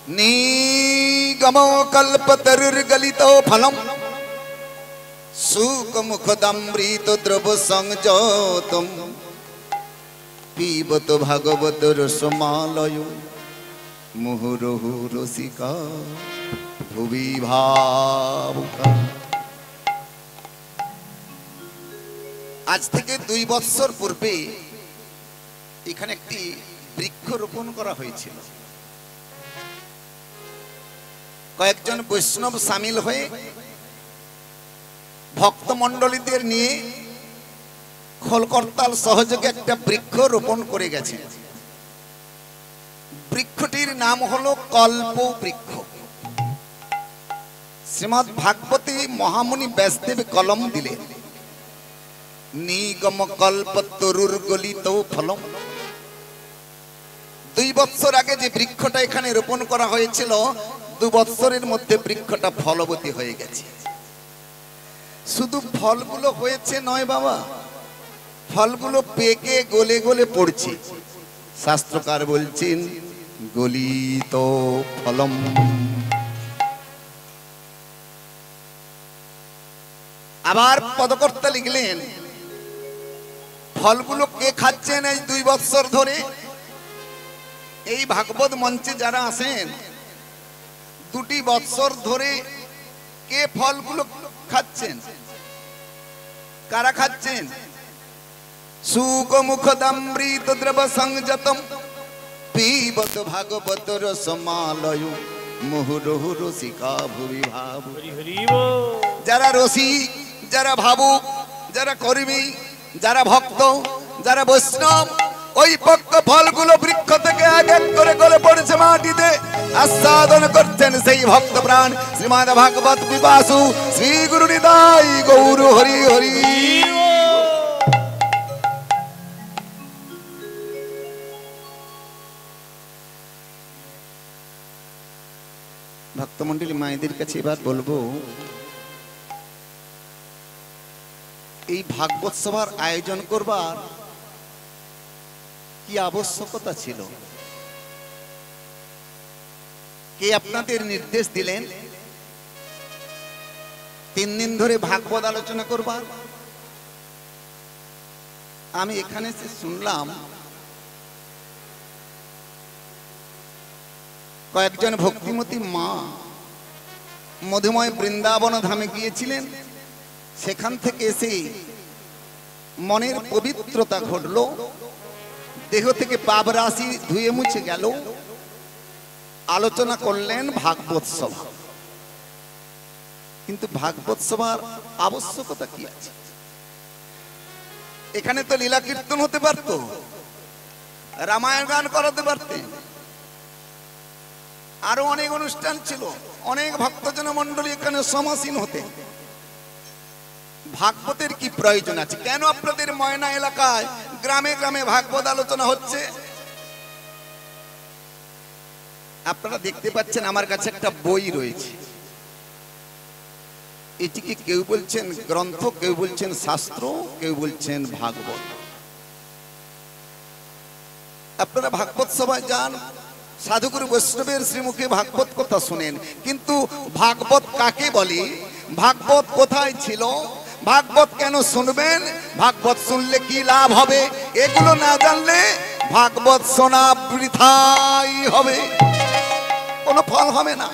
নিগমো কল্পতরুর্গলিতো ফলম সুকমুখদমৃত দ্রব সংযতম পিবত ভাগবত রসমালয় মুহুরহু রসিকা ভুবি ভাবুকা। আজ থেকে 2 বছর পূর্বে এখানে একটি বৃক্ষ রোপণ করা হয়েছিল। কয়েকজন বৈষ্ণব সামিল হয়ে ভক্তমণ্ডলীদের নিয়ে খোলকর্তাল সহযোগে একটা বৃক্ষ রোপণ করে গেছে। বৃক্ষটির নাম হলো কল্প বৃক্ষ। শ্রীমদ্ ভাগবতী মহামুনি ব্যাসদেব কলম দিলেন, নিগম কল্প তরুর্গলিত ফলম। 2 বছর আগে যে বৃক্ষটা এখানে রোপণ করা হয়েছিল, 2 বছরের মধ্যে বৃক্ষটা ফলবতী হয়ে গেছে। শুধু ফলগুলো হয়েছে নয় বাবা, ফলগুলো পেকে গলে গলে পড়ছে। শাস্ত্রকার বলছেন গলিত ফলম। আবার পদকর্তা লিখলেন, ফলগুলো কে খাচ্ছেন এই 2 বছর ধরে? এই ভাগবত মঞ্চে যারা আছেন, 2 বছর ধরে কে ফলগুলো খাচ্ছেন? কারা খাচ্ছেন? সুকমুখদমৃত দ্রব সংযতম পিবত ভাগবত রসমালয় মুহুরহু রসিকা ভুবি ভাবু। যারা রসিক, যারা ভাবুক, যারা কর্মী, যারা ভক্ত, যারা বৈষ্ণব, ওই পক্ষ ফলগুলো বৃক্ষ থেকে এক এক করে গলে পড়েছে মাটিতে, আস্বাদন করছেন সেই ভক্ত প্রাণ শ্রীমদ্ ভাগবত বিপাসু শ্রী গুরু নিতাই গৌর হরি হরি। ভক্তমণ্ডলী মায়েদের কাছে এবার বলবো, এই ভাগবত সভার আয়োজন করবার কি আবশ্যকতা ছিল? কে আপনাদের নির্দেশ দিলেন 3 দিন ধরে ভাগবত আলোচনা করবার? আমি এখানে শুনলাম কয়েকজন ভক্তিমতী মা মধুময় বৃন্দাবন ধামে গিয়েছিলেন। সেখান থেকে এসে মনের পবিত্রতা ঘটল, দেহ থেকে পাপ রাশি ধুয়ে মুছে গেল। আলোচনা করলেন ভাগবত সভা। কিন্তু ভাগবত সভার আবশ্যকতা কি আছে? এখানে তো লীলা কীর্তন হতে পারত, রামায়ণ গান করাতে পারতেন, আরো অনেক অনুষ্ঠান ছিল, অনেক ভক্তজন মন্ডলী এখানে সমাসীন হতে। ভাগবতের কি প্রয়োজন আছে? কেন আপনাদের ময়না এলাকায় গ্রামে গ্রামে ভাগবত আলোচনা হচ্ছে? আপনারা দেখতে পাচ্ছেন আমার কাছে একটা বই রয়েছে। এটিকে কেউ বলছেন গ্রন্থ, কেউ বলছেন শাস্ত্র, কেউ বলছেন ভাগবত। আপনারা ভাগবত সভায় যান, সাধুগুরু বৈষ্ণবের শ্রীমুখে ভাগবত কথা শুনেন, কিন্তু ভাগবত কাকে বলে, ভাগবত কোথায় ছিল, ভাগবত কেন শুনবেন, ভাগবত শুনলে কি লাভ হবে, এগুলো না জানলে ভাগবত শোনা বৃথাই হবে, কোনো ফল হবে না।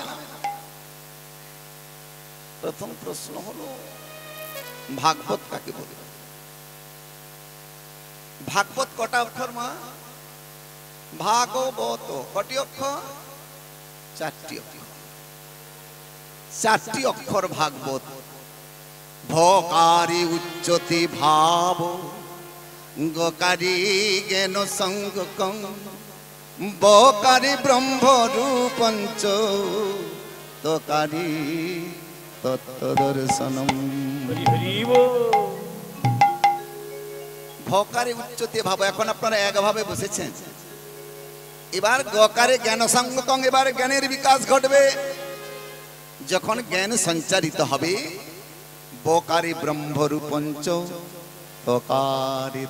প্রথম প্রশ্ন হলো ভাগবত কাকে বলে? ভাগবত কটা অক্ষর মা? ভাগবত কটি অক্ষর? 4টি অক্ষর। 4টি অক্ষর ভাগবত। ভকারি উচ্চতি ভাব, গকারি জ্ঞান সংগকং, বকারি ব্রহ্ম রূপঞ্চ, তকারি তত্ত্বদর্শনম। ভকারে উচ্চতে ভাব। এখন আপনারা একভাবে বসেছেন, এবার গকারে জ্ঞান সংগকং, এবার জ্ঞানের বিকাশ ঘটবে। যখন জ্ঞান সঞ্চারিত হবে, বকারে ব্রহ্মরূপঞ্চ, তকারে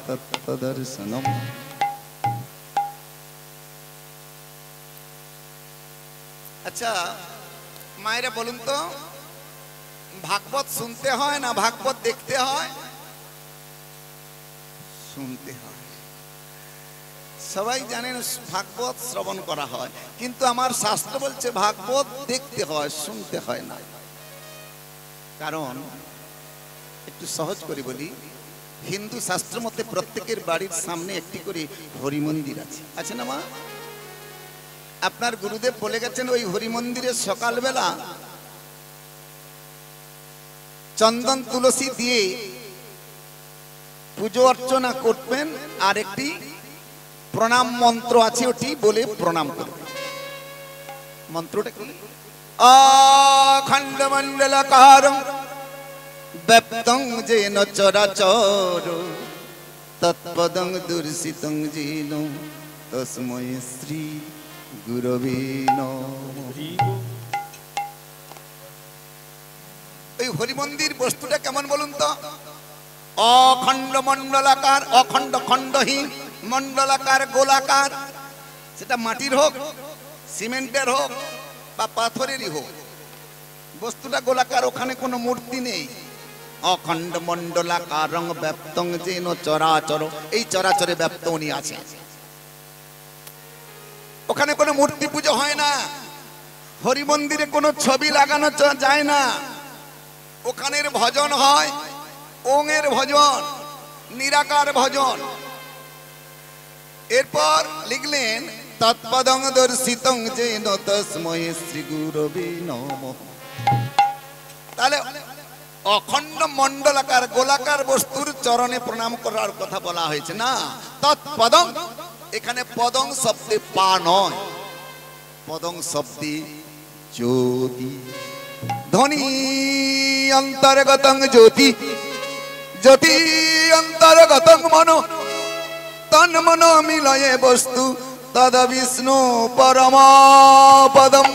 আচ্ছা মায়েরা বলুন তো, ভাগবত শুনতে হয় না ভাগবত দেখতে হয়? শুনতে হয়। সবাই জানেন ভাগবত শ্রবণ করা হয়, কিন্তু আমার শাস্ত্র বলছে ভাগবত দেখতে হয়, শুনতে হয় না। কারণ একটু সহজ করে বলি, হিন্দু শাস্ত্র মতে প্রত্যেকের বাড়ির সামনে একটি করে হরি মন্দির আছে, আছে না মা? আপনার গুরুদেব বলে গেছেন ওই হরি মন্দিরে সকালবেলা চন্দন তুলসী দিয়ে পুজো অর্চনা করবেন, আর একটি প্রণাম মন্ত্র আছে, ওটি বলে প্রণাম করবেন। মন্ত্রটা কি? অখণ্ড মণ্ডলাকারং ব্যাপ্তং যেন চরাচর তৎপদং দর্শিতং যেন তস্मै শ্রী গুরবে নমঃ। এই হরি মন্দির বস্তুটা কেমন বলুন তো? অখণ্ড মণ্ডলাকার, অখণ্ড খণ্ডহীন, মণ্ডলাকার গোলাকার, সেটা মাটির হোক, সিমেন্টের হোক বা পাথরেরই হোক, বস্তুটা গোলাকার, ওখানে কোনো মূর্তি নেই। অখণ্ড মণ্ডলাকারং ব্যাপ্তং যেন চরাচর, এই চরাচরে ব্যাপ্ত উনি আছে। ওখানে কোনো মূর্তি পুজো হয় না, হরি মন্দিরে কোনো ছবি লাগানো যায় না, ওখানের ভজন হয় ওঙের ভজন, নিরাকার ভজন। এরপর লিখলেন তৎপদং দর্শিতং যেন তস্मै শ্রী গুরবে নমঃ। তাহলে অখণ্ড মণ্ডলাকার গোলাকার বস্তুর চরণে প্রণাম করার কথা বলা হয়েছে না। তৎপদং, এখানে পদং শব্দে পা নয়, পদং শব্দে জ্যোতি। ধ্বনি অন্তর্গতং জ্যোতি, জ্যোতি অন্তর্গতং মনো, তন মনো মিলয়ে বস্তু তদ বিষ্ণু পরম পদম।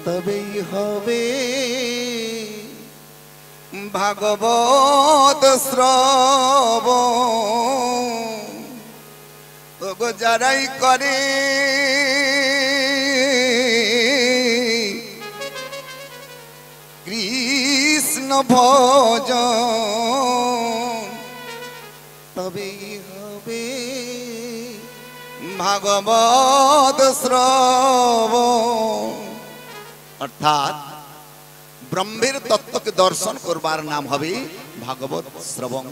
তবেই হবে ভাগবত শ্রবণ, ওগো যারাই করে কৃষ্ণ ভজন, তবেই হবে ভাগবত শ্রবণ। অর্থাৎ ব্রহ্মের তত্ত্বকে দর্শন করবার নাম হবে ভাগবত শ্রবণ।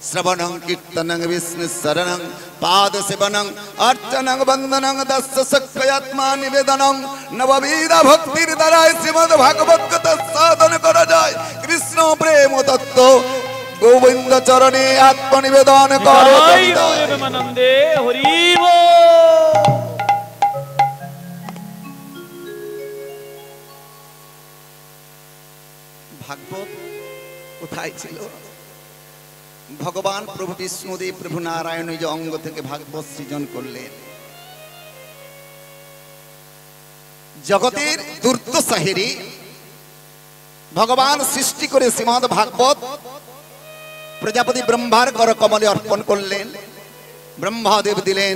শ্রবণং কীর্তনং বিষ্ণু শরণং পাদ সেবনং অর্চনং বন্দনং দস্য সক্ষয়াত্মা নিবেদনং নববিধ ভক্তির দ্বারায় শ্রীমদ্ ভাগবত কথা সাধন করা যায়। কৃষ্ণ প্রেম তত্ত্ব গোবিন্দ চরণে আত্মনিবেদন করো। ভাগবত কোথায় ছিল? ভগবান প্রভু বিষ্ণুদেব প্রভু নারায়ণ যে অঙ্গ থেকে ভাগবত সৃজন করলেন। জগতের দুর্ত সাহেরি ভগবান সৃষ্টি করে শ্রীমদ্ ভাগবত প্রজাপতি ব্রহ্মার কর কমলে অর্পণ করলেন। ব্রহ্মাদেব দিলেন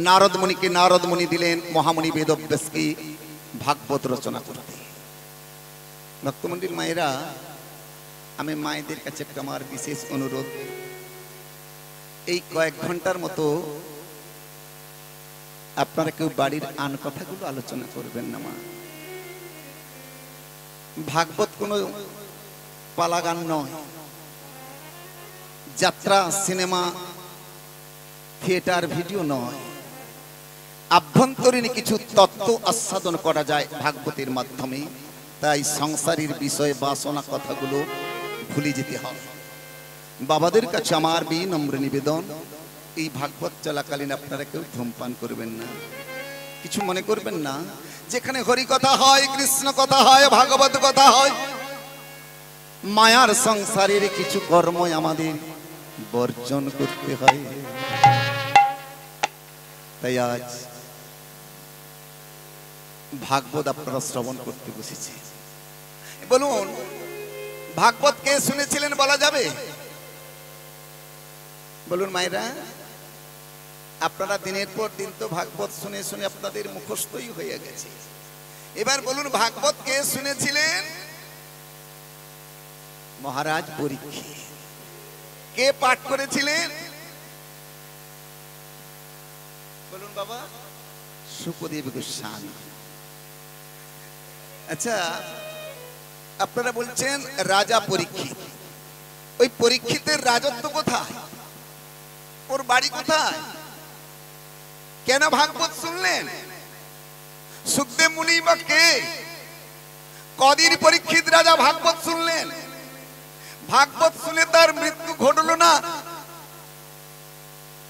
নারদ মুনিকে, নারদ মুনি দিলেন মহামুনি বেদব্যাসকে ভাগবত রচনা করতে। ভক্তমন্ডলীর মায়েরা, আমি মায়েদের কাছে একটা আমার বিশেষ অনুরোধ, এই কয়েক ঘন্টার মতো আপনারা কেউ বাড়ির আন কথাগুলো আলোচনা করবেন না মা। ভাগবত কোনো পালাগান নয়, যাত্রা, সিনেমা, থিয়েটার, ভিডিও নয়। আভ্যন্তরীণ কিছু তত্ত্ব আস্বাদন করা যায় ভাগবতের মাধ্যমে। তাই সংসারের বিষয়ে বাসনা কথাগুলো ভুলে যেতে হবে। বাবাদের কাছে আমার বিনম্র নিবেদন, এই ভাগবত চলাকালীন আপনারা কেউ ধূমপান করবেন না, কিছু মনে করবেন না। যেখানে হরি কথা হয়, কৃষ্ণ কথা হয়, ভাগবত কথা হয়, মায়ার সংসারের কিছু কর্ম আমাদের বর্জন করতে হয়। তাই আজ ভাগবত আপনারা শ্রবণ করতে বসেছে। বলুন, ভাগবত কে শুনেছিলেন বলা যাবে? বলুন মায়েরা। আপনারা দিনের পর দিন তো ভাগবত শুনে শুনে আপনাদের মুখস্থই হয়ে গেছে। এবার বলুন, ভাগবত কে শুনেছিলেন? মহারাজ পরীক্ষিত। কে পাঠ করেছিলেন? বলুন বাবা। শুকদেব গোস্বামী। আচ্ছা, আপনারা বলছেন রাজা পরীক্ষিত। ওই পরীক্ষিতের রাজত্ব কোথায়? ওর বাড়ি কোথায়? কেন ভাগবত শুনলেন? সুখদেব মুনি বা কে? কদিন পরীক্ষিত রাজা ভাগবত শুনলেন? ভাগবত শুনে তার মৃত্যু ঘটলো না,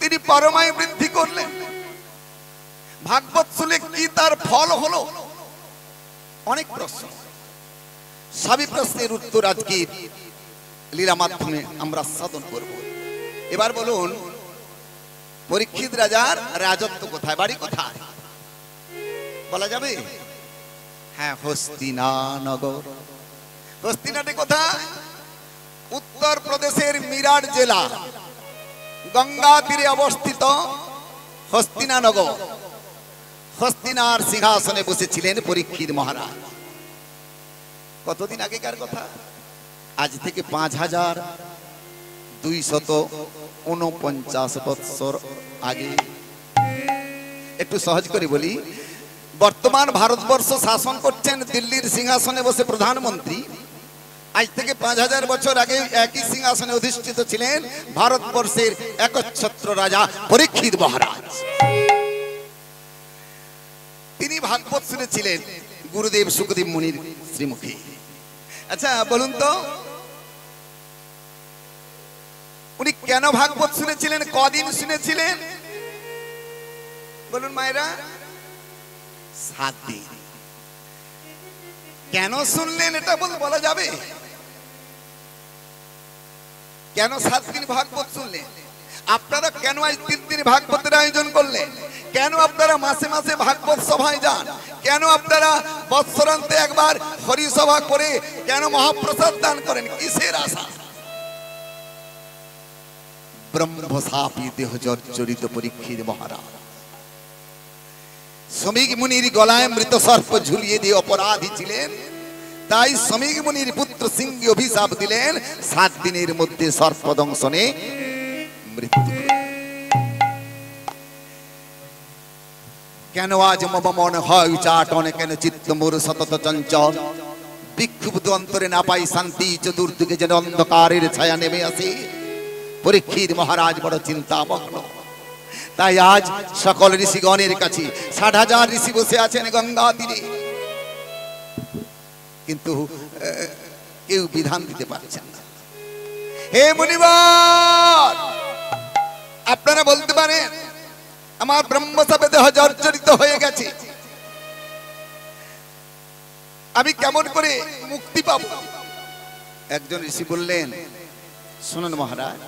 তিনি পরমায়ু বৃদ্ধি করলেন। ভাগবত শুনে কি তার ফল হলো? অনেক প্রশ্ন। সবই প্রশ্নের উত্তর আজকে লীলা মাধ্যমে আমরা সাধন করব। এবার বলুন, পরীক্ষিত রাজার রাজত্ব কোথায়, বাড়ি কোথায় বলা যাবে? হ্যাঁ, হস্তিনানগর। হস্তিনাটি কোথায়? উত্তর প্রদেশের মিরাট জেলা, গঙ্গা তীরে অবস্থিত হস্তিনানগর। হস্তিনার সিংহাসনে বসেছিলেন পরীক্ষিত মহারাজ। কতদিন আগেকার কথা? আজ থেকে 5249 বৎসর আগে। একটু সহজ করে বলি, বর্তমান ভারতবর্ষ শাসন করছেন দিল্লির সিংহাসনে বসে প্রধানমন্ত্রী। আজ থেকে 5000 বছর আগে একই সিংহাসনে অধিষ্ঠিত ছিলেন ভারতবর্ষের একচ্ছত্র রাজা পরীক্ষিত মহারাজ। তিনি ভাগবত শুনেছিলেন গুরুদেব শুকদেব মুনির শ্রীমুখে। আচ্ছা বলুন তো, উনি কেন ভাগবত শুনেছিলেন? কদিন শুনেছিলেন? বলুন মায়েরা। 7 দিন। কেন শুনলেন এটা বলা যাবে? কেন 7 দিন ভাগবত শুনলেন? আপনারা কেন আজ 3 দিন ভাগবতের আয়োজন করলেন? কেন আপনারা মাসে মাসে ভাগবত সভায় যান? কেন আপনারা বৎসরান্তে একবার হরি সভা করে কেন মহাপ্রসাদ দান করেন? কিসের আশা? ব্রহ্মশাপী দেহ জর্জরিত পরীক্ষিত মহারাজ সমীক মুনির গলায় মৃত সর্প ঝুলিয়ে দিয়ে অপরাধী ছিলেন। তাই সমীক মুনির পুত্র সিংহে অভিশাপ দিলেন 7 দিনের মধ্যে সর্পদংশনে মৃত্যু। কেন আজ মম মন হয় উচাটন, কেন চিত্ত মোর সতত চঞ্চল, বিক্ষুব্ধ অন্তরে না পাই শান্তি, চতুর্দিকে যেন অন্ধকারের ছায়া নেমে আসে। পরীক্ষিত মহারাজ বড় চিন্তামগ্ন। তাই আজ সকল ঋষিগণের কাছে 60,000 ঋষি বসে আছেন গঙ্গা তীরে, কিন্তু কেউ বিধান দিতে পারছেন না। হে মুনিবর, আপনারা বলতে পারেন আমার ব্রহ্মশাপে দেহ জর্জরিত হয়ে গেছে, আমি কেমন করে মুক্তি পাবো? একজন ঋষি বললেন, শুনুন মহারাজ,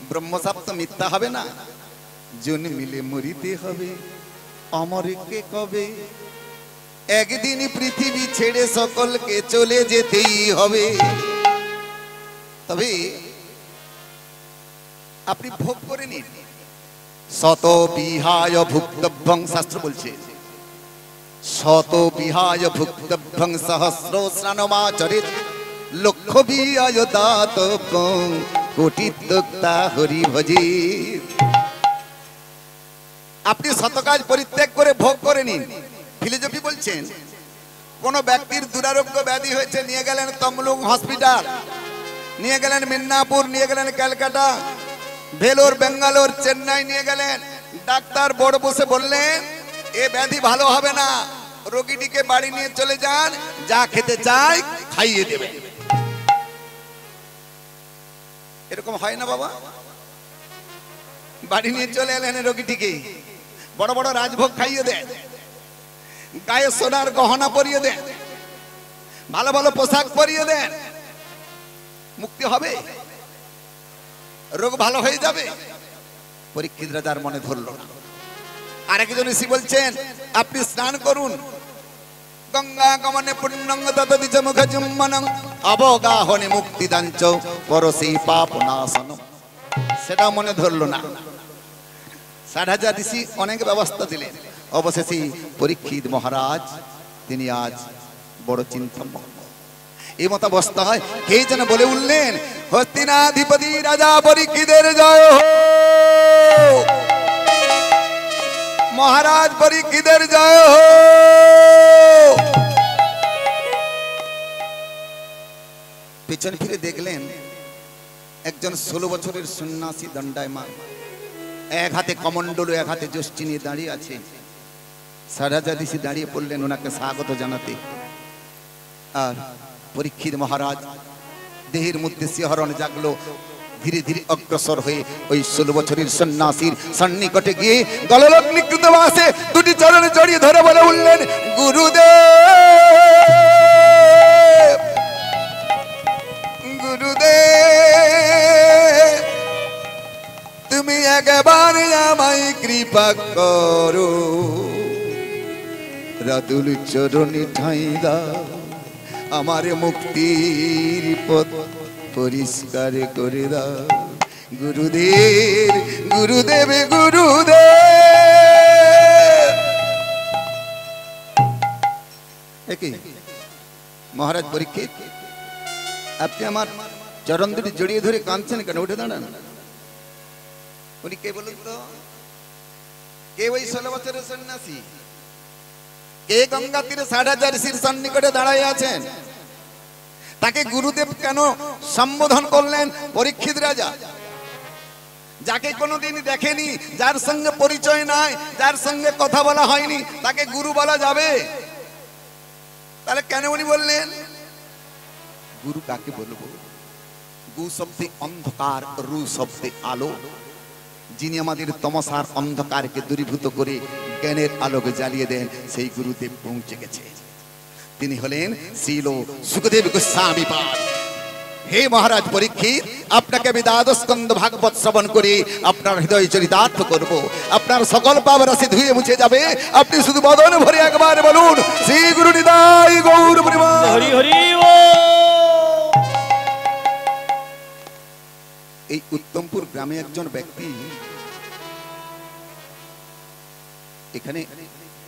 ব্রহ্মশাপ তো মিথ্যা হবে না, জন্মিলে মরিতে হবে, অমরকে কবে, একদিন পৃথিবী ছেড়ে সকলকে চলে যেতেই হবে। তবে আপনি ভোগ করে নিন। শত বিহায় ভুক্তভ্যং, শাস্ত্র বলছে শত বিহায় ভুক্তভ্যং সহস্র স্নানমাচরিত, লক্ষ বিহায় দাতব্যং কোটি দক্তা হরি ভজি। আপনি শত কাজ পরিত্যাগ করে ভোগ করে নিন। ফিলোসফি বলছেন, কোন ব্যক্তির দুরারোগ্য ব্যাধি হয়েছে, নিয়ে গেলেন তমলুং হসপিটাল, নিয়ে গেলেন মিদনাপুর, নিয়ে গেলেন ক্যালকাটা, ভেলোর, বেঙ্গালোর, চেন্নাই নিয়ে গেলেন। ডাক্তার বড় বসে বললেন এ ব্যাধি ভালো হবে না, রোগীটিকে বাড়ি নিয়ে চলে যান, যা খেতে চাই খাইয়ে দেবেন। এরকম হয় না বাবা? বাড়ি নিয়ে চলে এলেন রোগীটিকে, বড় বড় রাজভোগ খাইয়ে দেন, গায়ে সোনার গহনা পরিয়ে দেন, ভালো ভালো পোশাক পরিয়ে দেন, মুক্তি হবে? রোগ ভালো হয়ে যাবে? পরীক্ষিত রাজার মনে ধরল না। আরেকজন ঋষি বলছেন আপনি স্নান করুন, গঙ্গা গমনে পুণ্যং দদতি চ মুখ চুম্বনং অবগাহনে মুক্তিদাঞ্চ পরসি পাপনাশনম। সেটা মনে ধরল না। 60,000 ঋষি অনেক ব্যবস্থা দিলেন। অবশেষে পরীক্ষিত মহারাজ তিনি আজ বড় চিন্তামগ্ন। এই মত অবস্থা হয়, কে যেন বলে উঠলেন, হস্তিনাধিপতি রাজা পরীক্ষিতের জয় হোক, মহারাজ পরীক্ষিতের জয় হোক। পেছন ফিরে দেখলেন একজন 16 বছরের সন্ন্যাসী দণ্ডায়মান, এক হাতে কমণ্ডলু এক হাতে যষ্টি নিয়ে দাঁড়িয়ে আছে। 60,000 ঋষি দাঁড়িয়ে পড়লেন ওনাকে স্বাগত জানাতে। আর পরীক্ষিত মহারাজ দেহের মধ্যে শিহরণ জাগলো, ধীরে ধীরে অগ্রসর হয়ে ওই 16 বছরের সন্ন্যাসীর সন্নিকটে গিয়ে গললগ্নিকৃত বাসে দুটি চরণে জড়িয়ে ধরে বলে উঠলেন, গুরুদেব গুরুদেব, তুমি একবার আমায় কৃপা করো, রাতুল চরণে ঠাঁই দাও, আমার মুক্তির পথ পরিষ্কার করে দাও। গুরুদেব গুরুদেব গুরুদেব। একই মহারাজ পরীক্ষিত, আপনি আমার চরণ দুটি জড়িয়ে ধরে কাঁদছেন কেন? উঠে দাঁড়ান। উনি কে বলুন তো? কে ওই 16 বছরের সন্ন্যাসী? কে গঙ্গা তীরে 60,000 ঋষির সন্নিকটে দাঁড়ায় আছেন? তাকে গুরুদেব কেন সম্বোধন করলেন? পরীক্ষিত রাজা যাকে কোনোদিন দেখেনি, যার সঙ্গে পরিচয় নাই, যার সঙ্গে কথা বলা হয়নি, তাকে গুরু বলা যাবে? তাহলে কেন উনি বললেন? গুরু কাকে বলবো? গু শব্দে অন্ধকার, রু শব্দে আলো। যিনি আমাদের তমসার অন্ধকারকে দূরীভূত করে জ্ঞানের আলোকে জ্বালিয়ে দেন, সেই গুরুদেব পৌঁছে গেছে। তিনি হলেন শ্রীল সুখদেব গোস্বামী পাদ। হে মহারাজ পরীক্ষিত, আপনাকে আমি দ্বাদশ স্কন্ধ ভাগবত শ্রবণ করে আপনার হৃদয় চরিতার্থ করব। আপনার সকল পাপ রাশি ধুয়ে মুছে যাবে। আপনি শুধু বদন ভরে একবার বলুন, শ্রী গুরু নিতাই গৌর প্রেমানন্দ হরি হরি বল। এই উত্তমপুর গ্রামে একজন ব্যক্তি, এখানে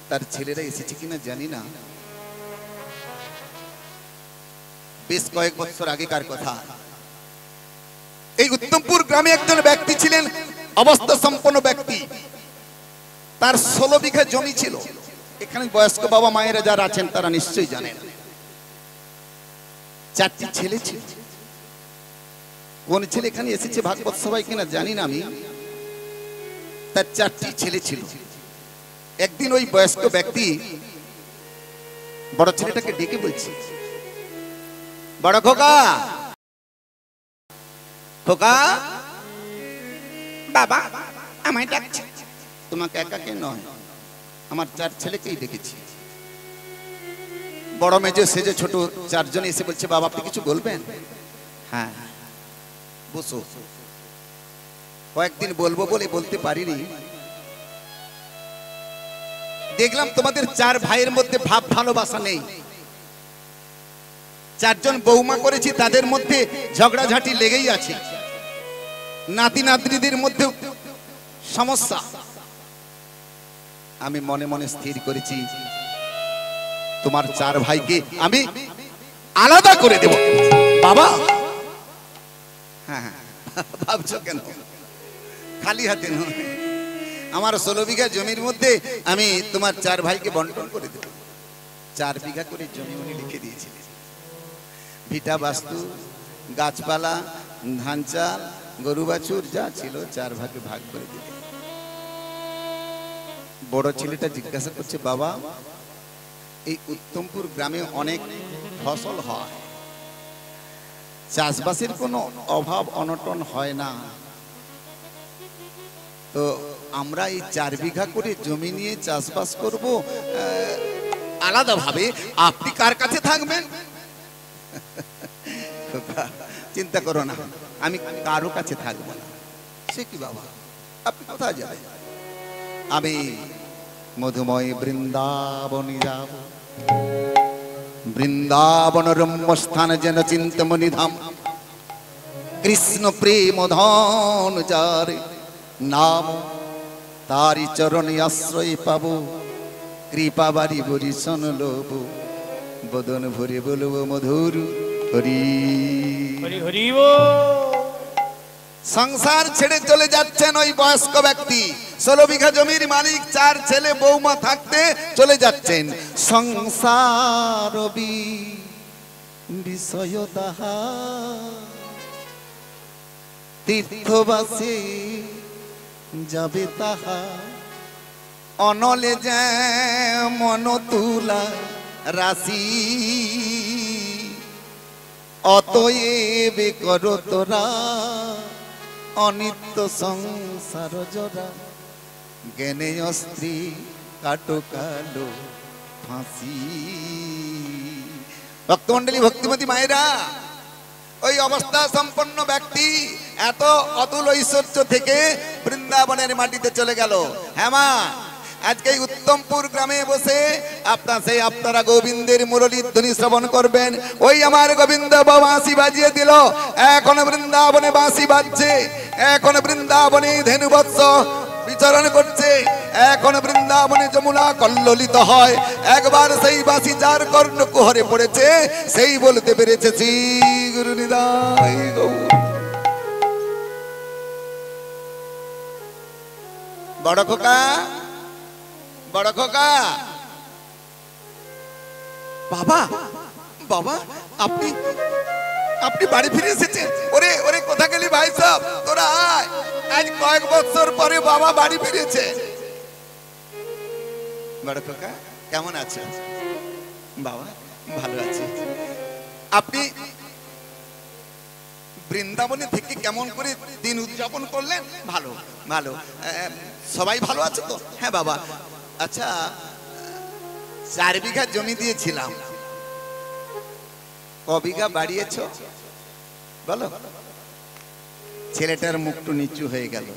তার ছেলেরা এসেছে কিনা জানি না, বেশ কয়েক বছর আগেকার কথা। এই উত্তমপুর গ্রামে একজন ব্যক্তি ছিলেন, অবস্থা সম্পন্ন ব্যক্তি। তার 16 বিঘা জমি ছিল। এখানে বয়স্ক বাবা মায়েরা যারা আছেন তারা নিশ্চয়ই জানেন। 4টি ছেলে ছিল। কোন ছেলে এখানে এসেছে ভাগবত সবাই কিনা জানি না আমি, তার 4টি ছেলে ছিল। একদিন ওই বয়স্ক ব্যক্তি বড় ছেলেটাকে ডেকে বলছে, বড় খোকা, খোকা, বাবা আমায় ডাকছে। তোমাকে একাকে নয়, আমার 4 ছেলেকেই দেখেছি। বড় মেজো সেজে ছোট 4 জন এসে বলছে, বাবা আপনি কিছু বলবেন? হ্যাঁ বসো। কয়েকদিন বলবো বলে বলতে পারিনি। দেখলাম তোমাদের 4 ভাইয়ের মধ্যে ভাব ভালোবাসা নেই। 4 জন বৌমা করেছি, তাদের মধ্যে ঝগড়াঝাটি লেগেই আছে। নাতি নাতনিদের মধ্যে সমস্যা। আমি মনে মনে স্থির করেছি, তোমার 4 ভাইকে আমি আলাদা করে দেব। বাবা, হ্যাঁ ভাবছো কেন? খালি হাতে নয়, আমার 16 বিঘা জমির মধ্যে আমি তোমার 4 ভাইকে বন্টন করে দেব। 4 বিঘা করে জমি উনি লিখে দিয়েছিলেন। ভিটা বাস্তু, গাছপালা, ধান চাল, গরু বাছুর যা ছিল 4 ভাগে ভাগ করে দিলেন। বড় ছেলেটা জিজ্ঞাসা করছে, বাবা এই উত্তমপুর গ্রামে অনেক ফসল হয়, চাষবাসের কোনো অভাব অনটন হয় না, তো আমরা এই 4 বিঘা করে জমি নিয়ে চাষবাস করব আলাদা ভাবে, আপনি কার কাছে থাকবেন? চিন্তা করো না, আমি কারো কাছে থাকবো না। সে কি বাবা, আপনি কোথায় যাবেন? আমি মধুময় বৃন্দাবনে যাব। বৃন্দাবন রম্য স্থান যেন চিন্তমনি ধাম, কৃষ্ণ প্রেম ধন যারে নাম তারি চরণে আশ্রয় পাব, কৃপা বাড়ি বরিশন লোব, বদন ভরে বলব মধুর হরি হরি হরি। সংসার ছেড়ে চলে যাচ্ছেন ওই বয়স্ক ব্যক্তি, 16 বিঘা জমির মালিক, 4 ছেলে বৌমা থাকতে চলে যাচ্ছেন। সংসার বিষয় তাহা তীর্থবাসে যাবে তাহা, অনলে যে মন তুলা রাশি, অতএব কর তোরা অনিত্য সংসার জরা, জ্ঞানে অস্ত্রী কাটো কালো ফাঁসি। ভক্তমন্ডলী, ভক্তিমতী মায়েরা, ওই অবস্থা সম্পন্ন ব্যক্তি এত অতুল ঐশ্বর্য থেকে বৃন্দাবনের মাটিতে চলে গেল। হ্যাঁ মা, আজকে এই উত্তমপুর গ্রামে বসে আপনারা গোবিন্দের মুরলীর ধ্বনি শ্রবণ করবেন। ওই আমার গোবিন্দ বাঁশি বাজিয়ে দিল, এখন বৃন্দাবনে বাঁশি বাজছে, এখন বৃন্দাবনে ধেনুবৎস বিচরণ করছে, এখন বৃন্দাবনে যমুনা কল্লোলিত হয়। একবার সেই বাঁশি যার কর্ণকুহরে পড়েছে, সেই বলতে পেরেছে শ্রী গুরু নিতাই গৌর। বড় খোকা, বড় খোকা, বাবা বাবা, আপনি আপনি বাড়ি ফিরে এসেছেন? ওরে ওরে, কোথা গেলি ভাই সাহেব, তোরা আয়, আজ কয়েক বছর পরে বাবা বাড়ি ফিরেছে। বড় খোকা, কেমন আছো? বাবা ভালো আছি। আপনি বৃন্দাবনে থেকে কেমন করে দিন উদযাপন করলেন? ভালো ভালো, সবাই ভালো আছে তো? হ্যাঁ বাবা। আচ্ছা, 4 বিঘা জমি দিয়েছিলাম, ক বিঘা বাড়িয়েছ বলো? ছেলেটার মুখটু নিচু হয়ে গেল,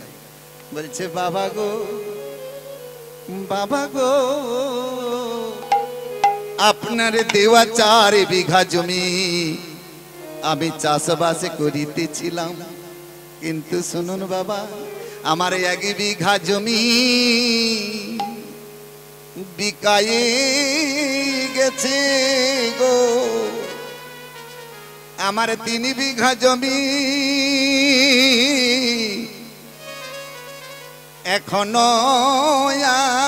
বলছে বাবা গো, বাবা গো, আপনার দেওয়া 4 বিঘা জমি আমি চাষবাস করিতেছিলাম, কিন্তু শুনুন বাবা, আমার 1 বিঘা জমি বিকায়ে গেছে গো, আমার 3 বিঘা জমি এখনো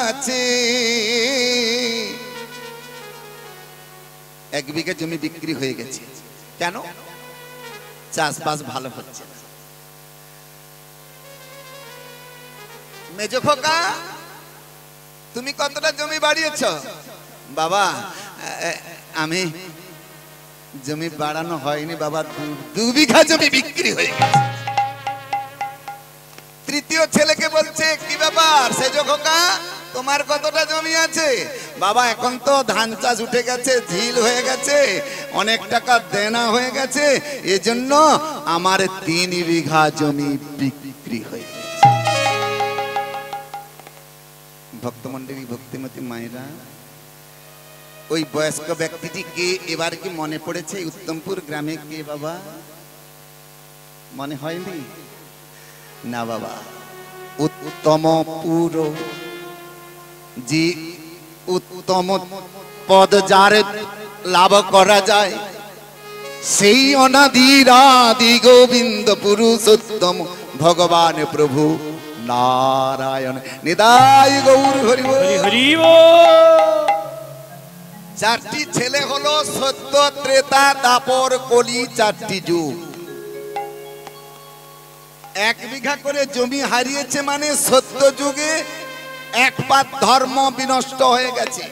আছে। 1 বিঘা জমি বিক্রি হয়ে গেছে, কেন? চাষবাস ভালো হচ্ছে না। মেজো খোকা, তুমি কতটা জমি বাড়িয়েছ? বাবা, আমি জমি বাড়ানো হয়নি বাবা, 2 বিঘা জমি বিক্রি হয়ে গেছে। তৃতীয় ছেলেকে বলছে, কি ব্যাপার সেজো খোকা, তোমার কতটা জমি আছে? বাবা, এখন তো ধান চাষ উঠে গেছে, ঝিল হয়ে গেছে, অনেক টাকা দেনা হয়ে গেছে, এজন্য আমার 3 বিঘা জমি বিক্রি হয়ে গেছে। ভক্তমন্ডলী, ভক্তিমতী মায়েরা, ওই বয়স্ক ব্যক্তিটি কে এবার কি মনে পড়েছে? উত্তমপুর গ্রামে কে বাবা? মনে হয়নি? না বাবা, উত্তমপুর, যে উত্তম পদ যার লাভ করা যায়, সেই অনাদিরাদি গোবিন্দ পুরুষোত্তম ভগবান প্রভু নারায়ণ নিতাই গৌর হরি হরি। 4টি ছেলে হলো সত্য, ত্রেতা, দ্বাপর, কলি, 4টি যুগ। 1 বিঘা করে জমি হারিয়েছে মানে সত্য যুগে 1 পাত ধর্ম বিনষ্ট হয়ে গেছে।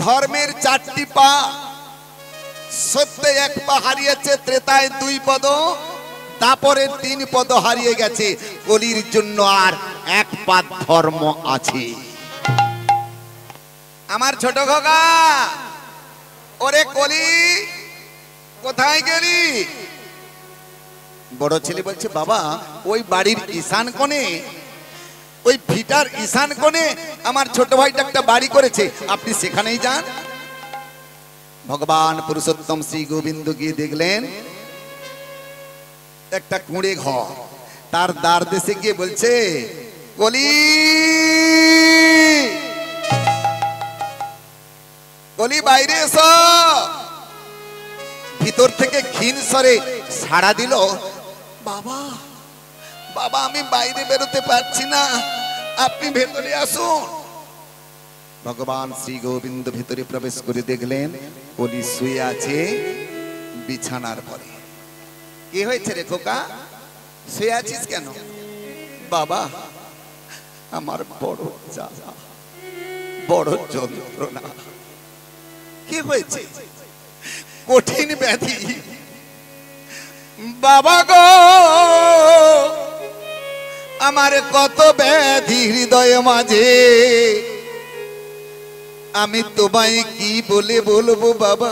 ধর্মের 4টি পা, সত্যে 1 পা হারিয়েছে, ত্রেতায় 2 পদ, দ্বাপরের 3 পদ হারিয়ে গেছে, কলির জন্য আর 1 পাত ধর্ম আছে। আমার ছোট খোকা, ওরে কলি, কোথায় গেলি? বড় ছেলে বলছে, বাবা ওই বাড়ির ঈশান কোণে, ওই ভিটার ঈশান কোণে আমার ছোট ভাইটা একটা বাড়ি করেছে, আপনি সেখানেই যান। ভগবান পুরুষোত্তম শ্রী গোবিন্দ গিয়ে দেখলেন একটা কুঁড়ে ঘর, তার দ্বার দেশে গিয়ে বলছে, কলি কলি বাইরে এসো। ভিতর থেকে ক্ষীণ স্বরে সাড়া দিল, বাবা বাবা আমি বাইরে বেরোতে পারছি না, আপনি ভেতরে আসুন। ভগবান শ্রী গোবিন্দ ভিতরে প্রবেশ করে দেখলেন কলি শুয়ে আছে বিছানার পরে। কি হয়েছে রে খোকা, শুয়ে আছিস কেন? বাবা আমার বড় জ্বালা, বড় যন্ত্রণা। কি হয়েছে? কঠিন ব্যাধি। বাবা গো আমার কত ব্যাধি হৃদয় মাঝে, আমি তোমায় কি বলে বলবো বাবা,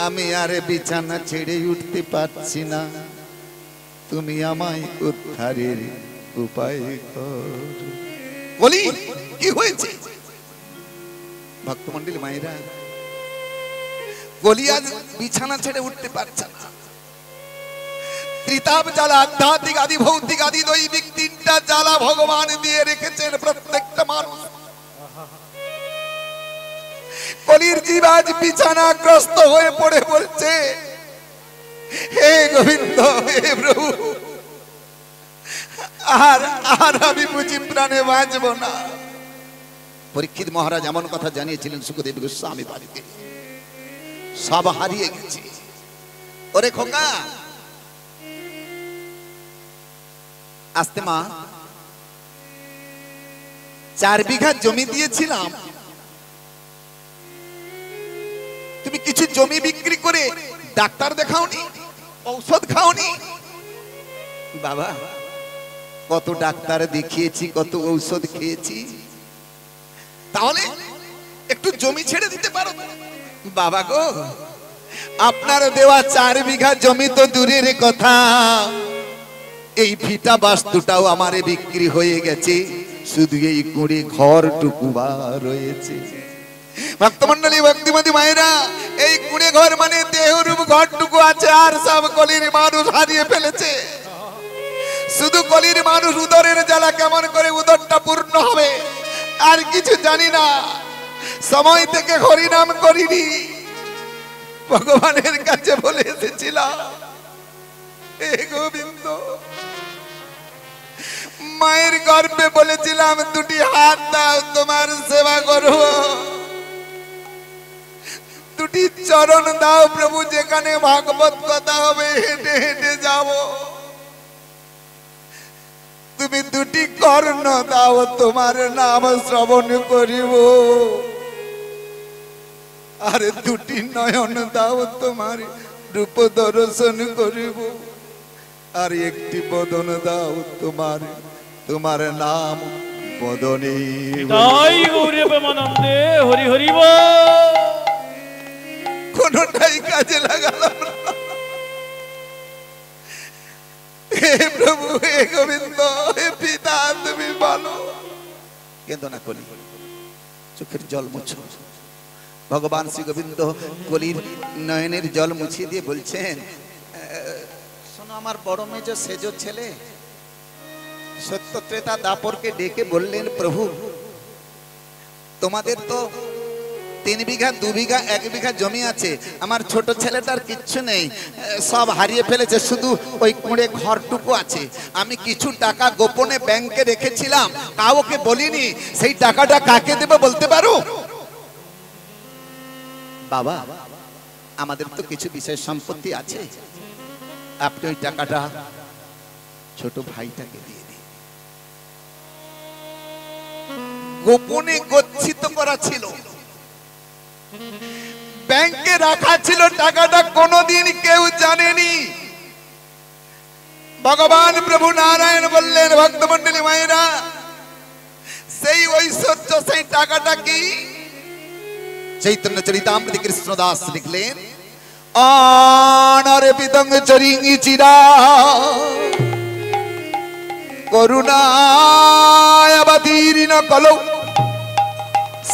আমি আর বিছানা ছেড়ে উঠতে পারছি না, তুমি আমায় উদ্ধারের উপায় করো। বলি কি হয়েছে? ভক্তমন্ডলী মায়েরা, বলি আজ বিছানা ছেড়ে উঠতে পারছে না। ত্রিতাপ জ্বালা, আধ্যাত্মিক আদি ভৌতিক আদি দৈবিক তিনটা জ্বালা ভগবান দিয়ে রেখেছেন প্রত্যেকটা মানুষ। কলির জীব আজ বিছানাগ্রস্ত হয়ে পড়ে বলছে, হে গোবিন্দ, হে প্রভু, আর আর আমি বুঝি প্রাণে বাঁচব না। পরীক্ষিত মহারাজ এমন কথা জানিয়েছিলেন সুখদেব গোস্বামী বাড়িতে, সব হারিয়ে গেছে। ওরে খোকা আস্তে মা, 4 বিঘা জমি দিয়েছিলাম, তুমি কিছু জমি বিক্রি করে ডাক্তার দেখাওনি, ঔষধ খাওনি? বাবা কত ডাক্তার দেখিয়েছি, কত ঔষধ খেয়েছি, তাহলে একটু জমি ছেড়ে দিতে পারো। বাবা গো আপনার দেওয়া 4 বিঘা জমি তো দূরের কথা, এই ভিটা বাস্তুটাও আমারে বিক্রি হয়ে গেছে, শুধু এই কুঁড়ে ঘরটুকু রয়েছে। ভক্তমন্ডলী ভক্তিমতী মায়েরা, এই কুঁড়ে ঘর মানে দেহরূপ ঘরটুকু আছে, আর সব কলির মানুষ হারিয়ে ফেলেছে। শুধু কলির মানুষ উদরের জ্বালা কেমন করে উদরটা পূর্ণ হবে আর কিছু জানি না। সময় থেকে হরিনাম করিনি, ভগবানের কাছে বলে এসেছিলাম, হে গোবিন্দ, মায়ের গর্ভে বলেছিলাম 2টি হাত দাও তোমার সেবা করব, 2টি চরণ দাও প্রভু, যেখানে ভাগবত কথা হবে হেঁটে হেঁটে যাব। তুমি 2টি কর্ণ দাও তোমার নাম শ্রবণ করিব, আর 2টি নয়ন দাও তোমার রূপ দর্শন করিব, আর 1টি বদন দাও তোমার তোমার নাম বদনে। তাই গৌরে প্রেমানন্দে হরি হরি বল। কোনটাই কাজে লাগালাম না। হে প্রভু, হে গোবিন্দ, হে পিতা, তুমি বলো। কেঁদো না কলি, চোখের জল মুছো। ভগবান শ্রী গোবিন্দ কলির নয়নের জল মুছিয়ে দিয়ে বলছেন, শোনো আমার বড় মেজ সেজ ছেলে সত্য ত্রেতা দাপরকে ডেকে বললেন, প্রভু তোমাদের তো 3 বিঘা 2 বিঘা 1 বিঘা জমি আছে, আমার ছোট ছেলেটার কিচ্ছু নেই, সব হারিয়ে ফেলেছে, শুধু ওই কুঁড়ে ঘরটুকু আছে। আমি কিছু টাকা গোপনে ব্যাংকে রেখেছিলাম, কাউকে বলিনি, সেই টাকাটা কাকে দেবে বলতে পারো? বাবা আমাদের তো কিছু বিষয় সম্পত্তি আছে, আপনি ওই টাকাটা ছোট ভাইটাকে দিয়ে দিন। গোপনে গচ্ছিত করা ছিল, ব্যাংকে রাখা ছিল, টাকাটা কোনোদিন কেউ জানেনি। ভগবান প্রভু নারায়ণ বললেন, ভক্তমন্ডলী মায়েরা, সেই ঐশ্বর্য, সেই টাকাটা কি? চৈতন্য চরিতামৃতে কৃষ্ণদাস লিখলেন, আনারে বিদং চরিঙ্গি চিরা করুণায় অবতীর্ণ কলৌ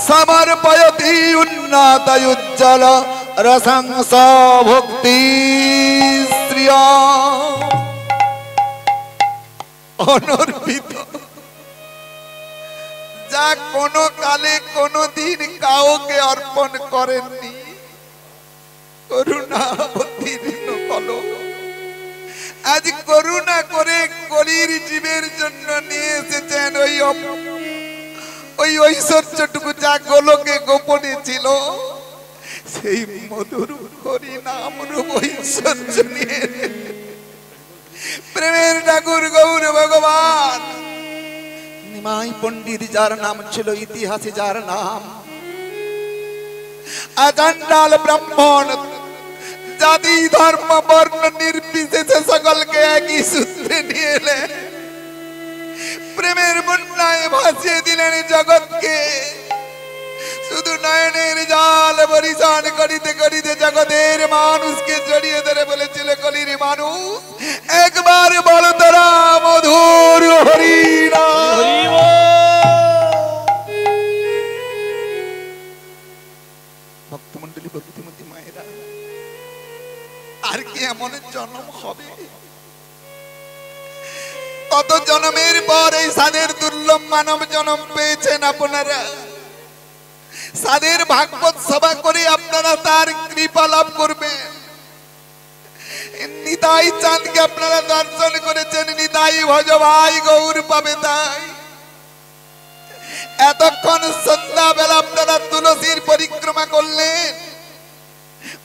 সমর্পয়তি উন্নতয়ুজ্জ্বল রসংস ভক্তি শ্রিয়া। অনর্পিত যা কোনো কালে কোনো দিন কাউকে অর্পণ করেননি। করুণা অবতীর্ণ হলো, আজ করুণা করে কলির জীবের জন্য নিয়ে এসেছেন ওই ঐশ্বর্যটুকু যা গোলকে গোপনে ছিল, সেই মধুর হরি নাম রূপ ঐশ্বর্য নিয়ে প্রেমের ঠাকুর গৌর ভগবান নিমাই পণ্ডিত যার নাম ছিল, ইতিহাসে যার নাম, আচান্ডাল ব্রাহ্মণ জাতি ধর্ম বর্ণ নির্বিশেষে সকলকে একই সূত্রে নিয়ে এলেন, প্রেমের বন্যায় ভাসিয়ে দিলেন জগৎকে। শুধু নয়নের জাল পরিশান করিতে করিতে জগতের মানুষকে জড়িয়ে ধরে বলেছিল, কলির মানুষ একবার বল তোরা মধুর হরিনাম। ভক্তমন্ডলী, ভক্তিমতী মায়েরা, আর কি এমন জন্ম হবে? কত জন্মের পর এই সাধের দুর্লভ মানব জন্ম পেয়েছেন আপনারা। সাধের ভাগবত সভা করে আপনারা তার কৃপা লাভ করবেন। নিতাই চাঁদকে আপনারা দর্শন করেছেন, নিতাই ভজ ভাই গৌর পাবে তাই। এতক্ষণ সন্ধ্যা বেলা আপনারা তুলসীর পরিক্রমা করলেন,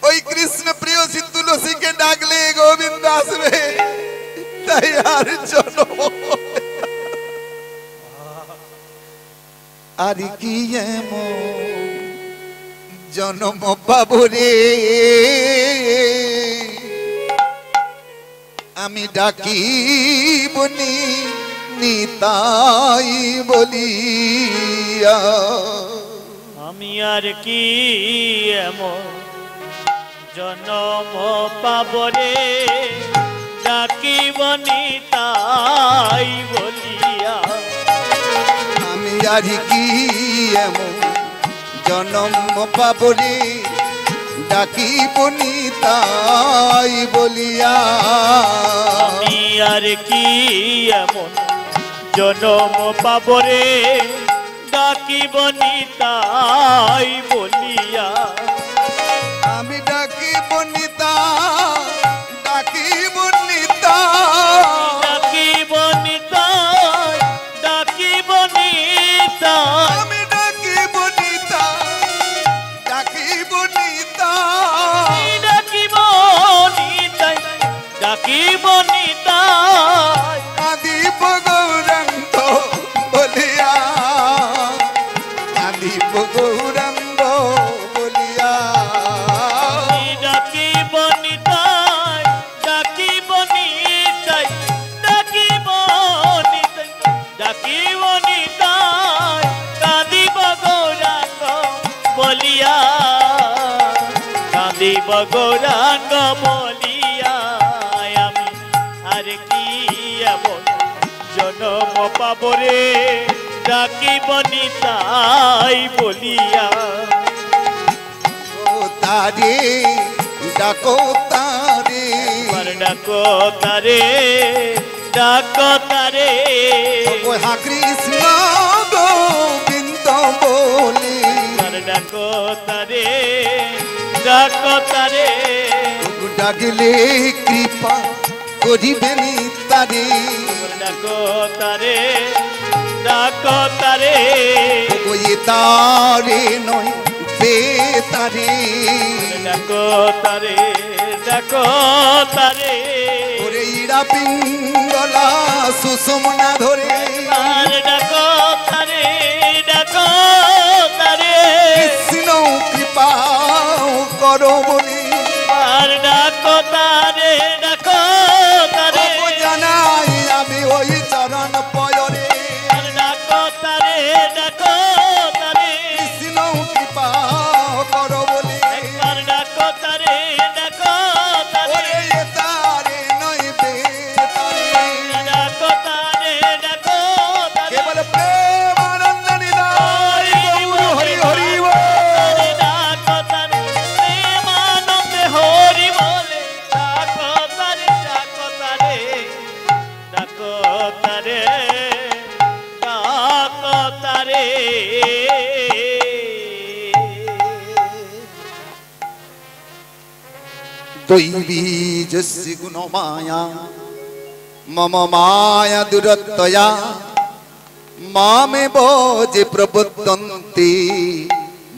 ওই কৃষ্ণ প্রিয়সী তুলসীকে ডাকলে গোবিন্দ আসবে, তাই আর জন্ম আর কি জন্ম পাবো রে, আমি ডাকি বনি নিতাই বলিয়া। আমি আর কি এমন জন্ম পাবো রে, ডাকিব নিতাই বলিয়া। আমি আর কি এমন জন্ম পাবো রে, ডাকিব নিতাই বলিয়া। আমি আর কি এমন জন্ম পাবো রে, ডাকিব নিতাই বলিয়া। আমি ডাকিব নিতাই, ডাকিব নিতাই, ডাকিব নিতাই, ডাকিব নিতাই। আমি ডাকিব নিতাই, ডাকিব নিতাই, ডাকিব নিতাই, ডাকিব নিতাই। কাঁদিব গৌরাঙ্গ বলিয়া, কাঁদিব গৌরাঙ্গ বলিয়া। ডাকিব নিতাই, ডাকিব নিতাই, ডাকিব নিতাই, ডাকিব নিতাই। কাঁদিব গৌরাঙ্গ বলিয়া, কাঁদিব গৌরাঙ্গ বলিয়া। আমি আর কি এমন জন্ম পাবো রে, ডাকিব নিতাই বলিয়া। ও তারে ডাকো তারে, ডাকো তারে, ডাকো তারে। হা কৃষ্ণ গোবিন্দ বলে, ডাকো তারে, ডাকো তারে। ডাকলে কৃপা করিবেন তারে, ডাকো তারে, ডাকো তারে। ওই তারে নয় বেতারে, ডাকো তারে, ডাকো তারে। ওরে ইড়া পিঙ্গলা সুষমনা ধরে, আর ডাকো তারে, ডাকো তারে। কৃষ্ণ কৃপা করো বলি, আর ডাকো তারে, ডাকো তারে। জানাই আমি ওই চরণ পয়রে, আর ডাকো তারে, ডাকো তারে। কৃষ্ণ কৃপা করো বলি। আর ডাকো তারে, ডাকো তারে। ওরে এ তারে নয় বেতারে, ডাকো তারে, ডাকো তারে। কেবল প্রেম তৈবীজস্য গুণ মায়া মম মায়া দুরত্বয়া মামেব যে প্রবুদ্ধন্তি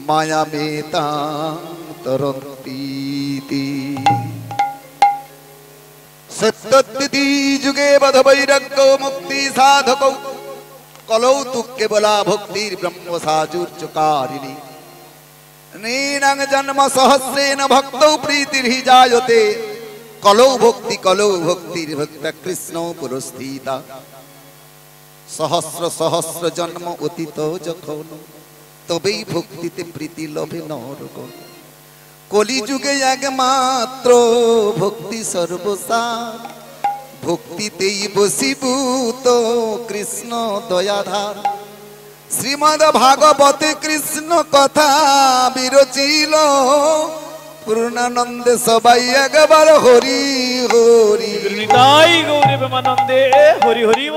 মায়ামেতাং তরন্তি। সত্যদিতি যুগে বধ বৈরাগ্য মুক্তি সাধক কলৌ তু কেবলা ভক্তির ব্রহ্ম সাচুর্যকারিণী। নৈনাং জন্ম সহস্রেণ ভক্তৌ প্রীতির্হি জায়তে কলৌ ভক্তির ভক্ত কৃষ্ণ পুরস্থিতা। সহস্র সহস্র জন্ম অতীত যখন তবেই ভক্তিতে প্রীতি লভে নরগণ। কলিযুগে একমাত্র ভক্তি সর্বসার ভক্তিতেই বসীভূত কৃষ্ণ দয়াধার। শ্রীমদ ভাগবতে কৃষ্ণ কথা বিরচিল পূর্ণানন্দে সবাই একবার হরি হরি। তাই গৌরী প্রেমানন্দে হরি হরি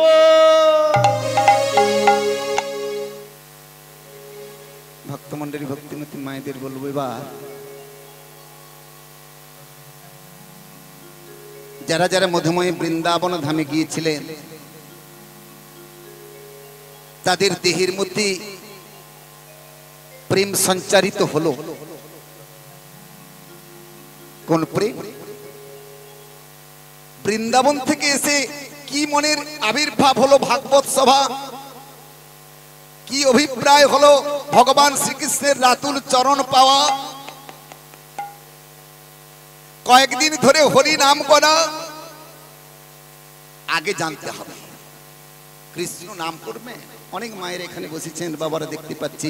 ভক্তমন্ডলী ভক্তিমতী মায়েদের বলবো এবার যারা যারা মধুময় বৃন্দাবন ধামে গিয়েছিলেন তাদের দেহের মধ্যে প্রেম সঞ্চারিত হলো। কোন প্রেম? বৃন্দাবন থেকে এসে কি মনের আবির্ভাব হলো ভাগবত সভা, কি অভিপ্রায় হলো ভগবান শ্রীকৃষ্ণের রাতুল চরণ পাওয়া, কয়েকদিন ধরে হরি নাম করা, আগে জানতে হবে কৃষ্ণ নাম করবে। অনেক মায়ের এখানে বসেছেন, বাবারা দেখতে পাচ্ছি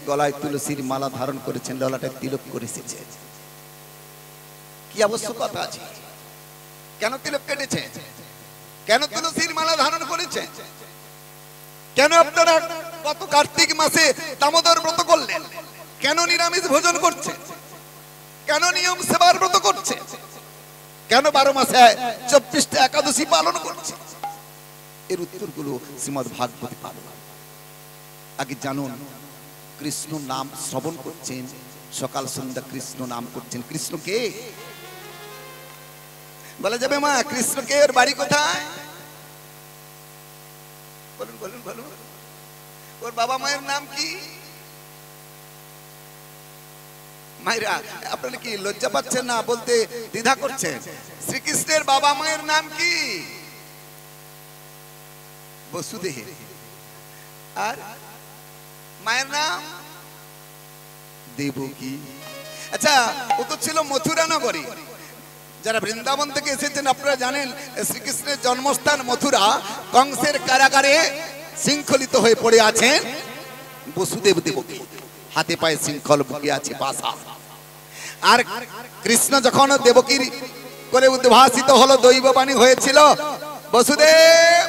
গলায় তুলসীর মালা ধারণ করেছেন, ললাটায় তিলক করে এসেছে। কি আবশ্যকতা আছে? কেন তিলক কেটেছে? কেন তুলসীর মালা ধারণ করেছে? কেন আপনারা গত কার্তিক মাসে দামোদর ব্রত করলেন? কেন নিরামিষ ভোজন করছে? কেন নিয়ম সেবার ব্রত করছে? কেন 12 মাসে 24টা একাদশী পালন করছে? এর উত্তরগুলো শ্রীমদ ভাগবতে পাবো। আগে জানুন, কৃষ্ণ নাম শ্রবণ করছেন, সকাল সন্ধ্যা কৃষ্ণ নাম করছেন। কৃষ্ণ কে? বলা যাবে মা কৃষ্ণ কে? ওর বাড়ি কোথায়? বলুন বলুন বলুন। ওর বাবা মায়ের নাম কি? মায়েরা আপনারা কি লজ্জা পাচ্ছেন না বলতে, দ্বিধা করছেন? শ্রীকৃষ্ণের বাবা মায়ের নাম কি? বসুদেব। আর মায়ের নাম দেবকী। আচ্ছা, ও তো ছিল মথুরা নগরী। যারা বৃন্দাবন থেকে এসেছেন আপনারা জানেন শ্রীকৃষ্ণের জন্মস্থান মথুরা। কংসের কারাগারে শৃঙ্খলিত হয়ে পড়ে আছেন বসুদেব দেবকী, হাতে পায়ে শৃঙ্খল, বুকে আছে পাশা। আর কৃষ্ণ যখন দেবকীর করে উদ্ভাসিত হলো, দৈববাণী হয়েছিল, বসুদেব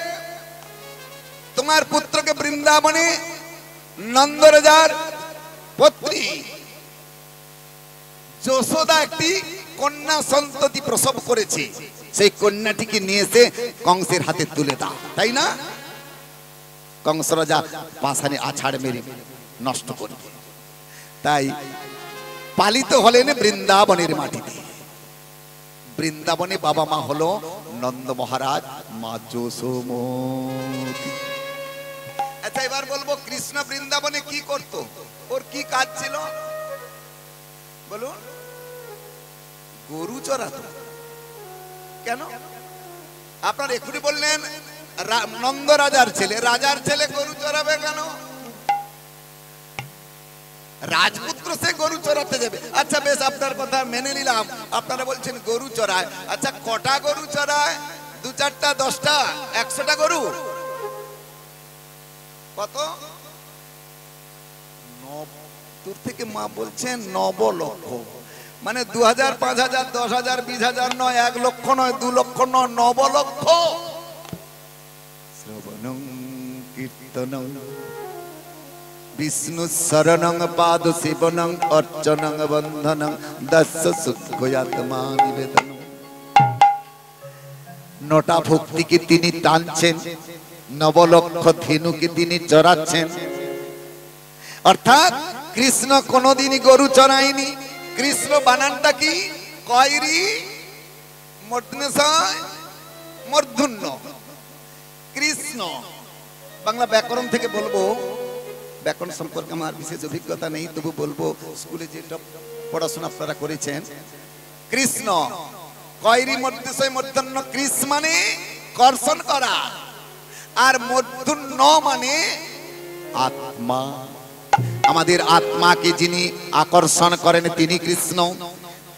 তোমার পুত্রকে বৃন্দাবনে নন্দরাজার পত্নী যশোদা একটি কন্যা সন্ততি প্রসব করেছে, সেই কন্যাটিকে নিয়ে এসে কংসের হাতে তুলে দাও, তাই না? কংস রাজা পাশানে আছাড় মেরে নষ্ট করবে। তাই পালিত হলেন বৃন্দাবনের মাটিতে। বৃন্দাবনে বাবা মা হলো নন্দ মহারাজ, মা যশোমতী। আচ্ছা, এবার বলবো কৃষ্ণ বৃন্দাবনে কি করত? ওর কি কাজ ছিল বলুন? গরু চড়াতো। কেন? আপনারা এক্ষুনি বললেন নন্দ রাজার ছেলে, রাজার ছেলে গরু চড়াবে কেন? রাজপুত্র সে গরু চড়াতে যাবে। আচ্ছা বেশ, আপনার কথা মেনে নিলাম, আপনারা বলছেন গরু চড়ায়। আচ্ছা, কটা গরু চড়ায়? 2, 4টা, 10টা, 100টা গরু? কত? দূর থেকে মা বলছেন 9 লক্ষ। মানে 2000, 5000, 10,000, 20,000 নয়, 1 লক্ষ নয়, 2 লক্ষ নয়, 9 লক্ষ। শ্রবণং কীর্তনং বিষ্ণু শরণং পাদ সেবনং অর্চনং বন্ধনং দস্য সুখয়াত্মা নিবেদনং। 9টা ভক্তিকে তিনি টানছেন, 9 লক্ষ ধেনুকে তিনি চড়াচ্ছেন। অর্থাৎ কৃষ্ণ কোনদিনই গরু চড়ায়নি। কৃষ্ণ বানানটা কি? কয়রি মূর্ধন্যশয় মূর্ধন্য কৃষ্ণ। বাংলা ব্যাকরণ থেকে বলবো, ব্যাকরণ সম্পর্কে আমার বিশেষ অভিজ্ঞতা নেই, তবু বলবো স্কুলে যেটা পড়াশোনা আপনারা করেছেন। কৃষ্ণ কয়রি মূর্ধন্যশয় মূর্ধন্য, কৃষ মানে কর্ষণ করা, আর মূর্ধন্য মানে আত্মা। আমাদের আত্মাকে যিনি আকর্ষণ করেন তিনি কৃষ্ণ।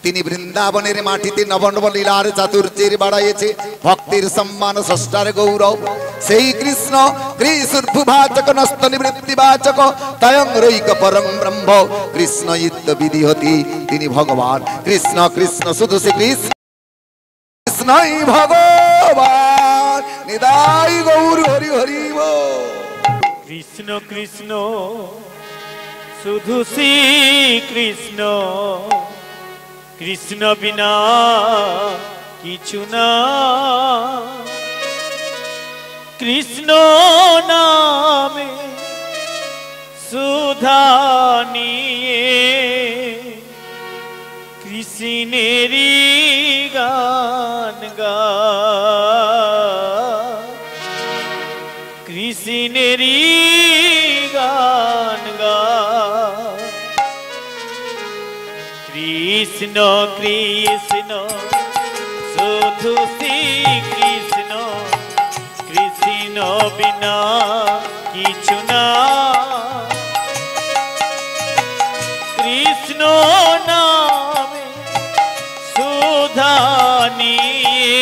তিনি বৃন্দাবনের মাটিতে নব নব লীলার চাতুর্যের বাড়াইছে, ভক্তির সম্মান ষষ্ঠার গৌরব। সেই কৃষ্ণ কৃষ্ণুর্ভুবাচক নষ্ট নিবৃত্তিবাচক তয়ং রৈক পরম ব্রহ্ম কৃষ্ণ ইত্য বিধিহতি। তিনি ভগবান কৃষ্ণ, কৃষ্ণ শুধু শ্রী কৃষ্ণ, কৃষ্ণই ভগবান। নিতাই গৌর হরি হরি বল। কৃষ্ণ কৃষ্ণ শুধু শ্রী কৃষ্ণ, কৃষ্ণ বিনা কিছু না। কৃষ্ণ নামে সুধা নিয়ে কৃষ্ণেরই গান গা, কৃষ্ণেরই গান গা। কৃষ্ণ কৃষ্ণ শুধু শ্রী কৃষ্ণ, কৃষ্ণ বিনা কিছু না। কৃষ্ণ নামে সুধা নিয়ে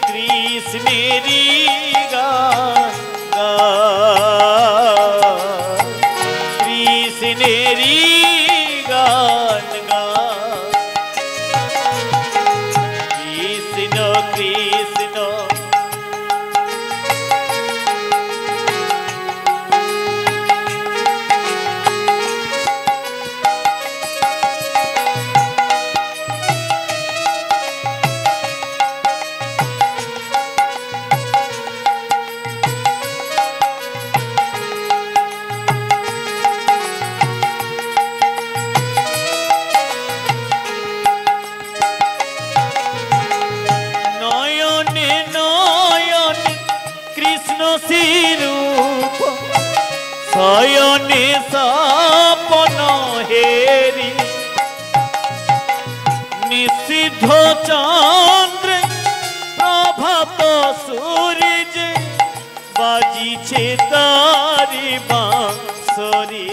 কৃষ্ণেরই গান গা, কৃষ্ণেরই গান গা। কৃষ্ণ কৃষ্ণ শয়নে সপন হেরি নিষিদ্ধ চন্দ্র প্রভাত সূর্য বাজিছে তারি বাঁশরি,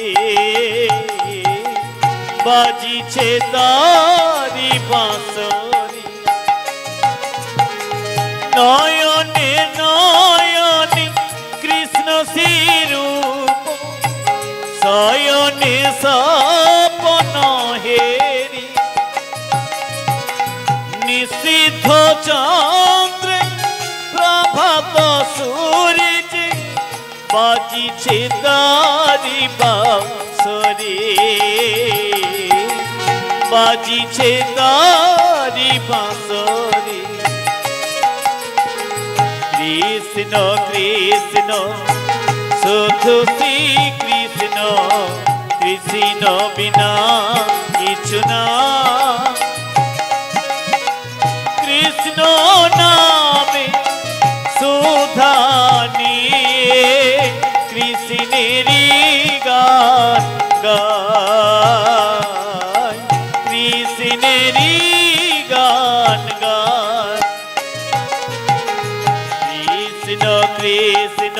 বাজিছে তারি বাঁশরি। নয়নে নয়নে কৃষ্ণ শিরূপ শয়নে সপন হেরি নিষিদ্ধ চন্দ্র প্রভাত সূর্য বাজিছে তারি বাঁশরি, বাজিছে তারি বাঁশরি। কৃষ্ণ কৃষ্ণ শুধু শ্রী কৃষ্ণ, কৃষ্ণ বিনা কিছু না। কৃষ্ণ নামে সুধা নিয়ে কৃষ্ণেরই গান গায়, কৃষ্ণেরই গান গায়। কৃষ্ণ কৃষ্ণ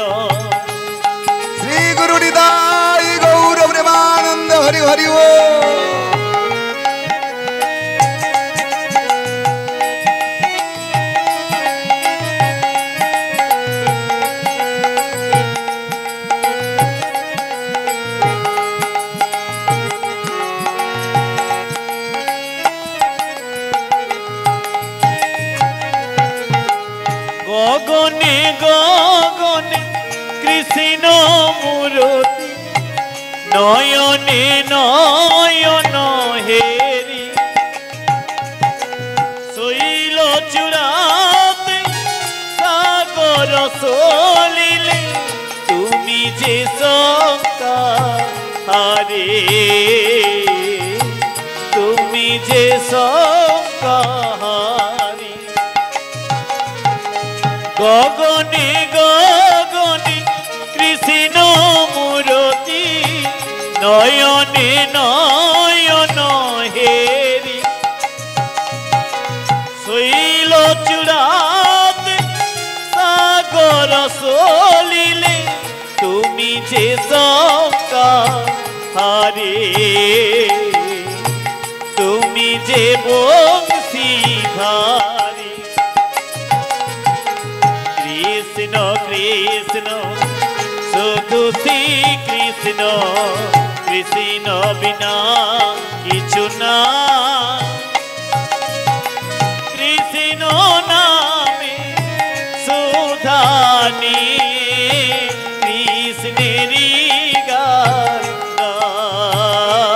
শ্রী গুরু নিতাই গৌর প্রেমানন্দ হরি হরি বল। গগনে গগনে কৃষ্ণ মূরতি, নয়নে নয়ন হেরি শৈল চূড়াতে সাগর সলিলে তুমি যে শঙ্কা হারে, তুমি যে শঙ্কা গগনে গগনে কৃষ্ণ মূরতি নয়নে নয়ন হেরি শৈল চূড়াতে সাগর সলিলে তুমি যে শঙ্কা হারে তুমি যে বংশীধারী কৃষ্ণ কৃষ্ণ শুধু শ্রী কৃষ্ণ কৃষ্ণ বিনা কিছু না কৃষ্ণ নামে সুধা নিয়ে কৃষ্ণেরই গান গায়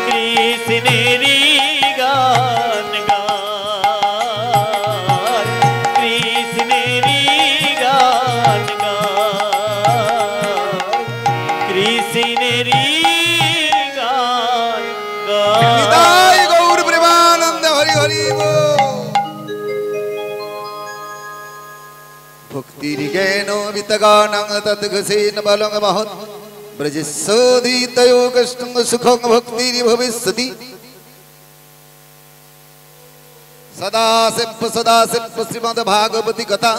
কৃষ্ণেরই গান গায় কৃষ্ণেরই গান গায় কৃষ্ণেরই গান গায়। নিতাই গৌর প্রেমানন্দ হরি হরি বল। ভক্তির জ্ঞান বিতগানং তদ্ঘসেন বলং মহৎ ব্রজসোদিতয়ো কষ্টং সুখং ভক্তির ভবিষ্যতি সদাশিব শ্রীমদ ভাগবতী কথা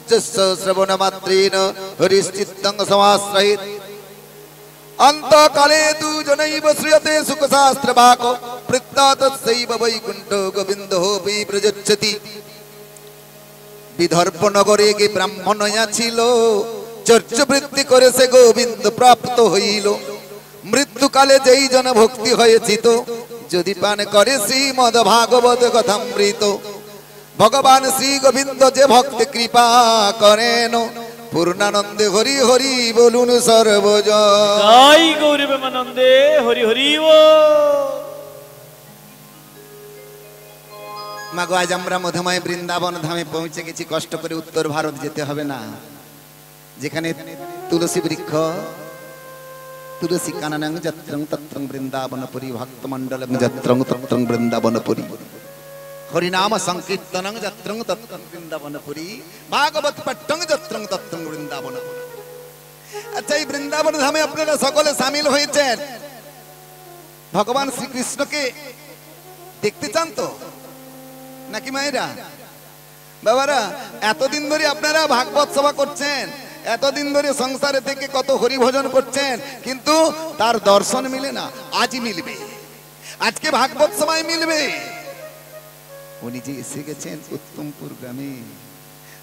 যস্য শ্রবণ মাত্রেণ হরিশ্চিত্তং সমাশ্রয়েৎ অন্তকালে তু জনৈব শ্রীয়তে সুখশাস্ত্র বাক প্রত্যা তস্যৈব বৈকুণ্ঠো গোবিন্দোপি প্রযচ্ছতি। বিদর্ভ নগরে গে ব্রাহ্মণয়া ছিল চর্যবৃত্তি করে সে গোবিন্দ প্রাপ্ত হইল। মৃত্যুকালে যেই জন ভক্তি হয়েছিত যদি পান করে শ্রীমদ ভাগবত কথামৃত। ভগবান শ্রী গোবিন্দ যে ভক্তি কৃপা করেন পূর্ণানন্দে হরি হরি বলুন সর্বজন। জয় গৌর প্রেমানন্দে হরি হরি বল। মাগো আজ আমরা মধুময় বৃন্দাবন ধামে পৌঁছে গেছি। কষ্ট করে উত্তর ভারত যেতে হবে না, যেখানে তুলসী বৃক্ষ তুলসী কাননং যত্রং তত্রং বৃন্দাবনপুরী ভক্তমণ্ডলং যত্রং তত্রং বৃন্দাবনপুরী হরিনাম সংকীর্তনং যত্রং তত্রং বৃন্দাবনপুরী ভাগবত পঠ্যং যত্রং তত্রং বৃন্দাবনপুরী। আচ্ছা, এই বৃন্দাবন ধামে আপনারা সকলে সামিল হয়েছেন। ভগবান শ্রীকৃষ্ণকে দেখতে চান তো নাকি মায়েরা বাবারা? এতদিন ধরে আপনারা ভাগবত সভা করছেন, এতদিন ধরে সংসারে থেকে কত হরিভজন করছেন, কিন্তু তার দর্শন মিলে না। আজই মিলবে, আজকে ভাগবত সভায় মিলবে। উনি যে এসে গেছেন উত্তমপুর গ্রামে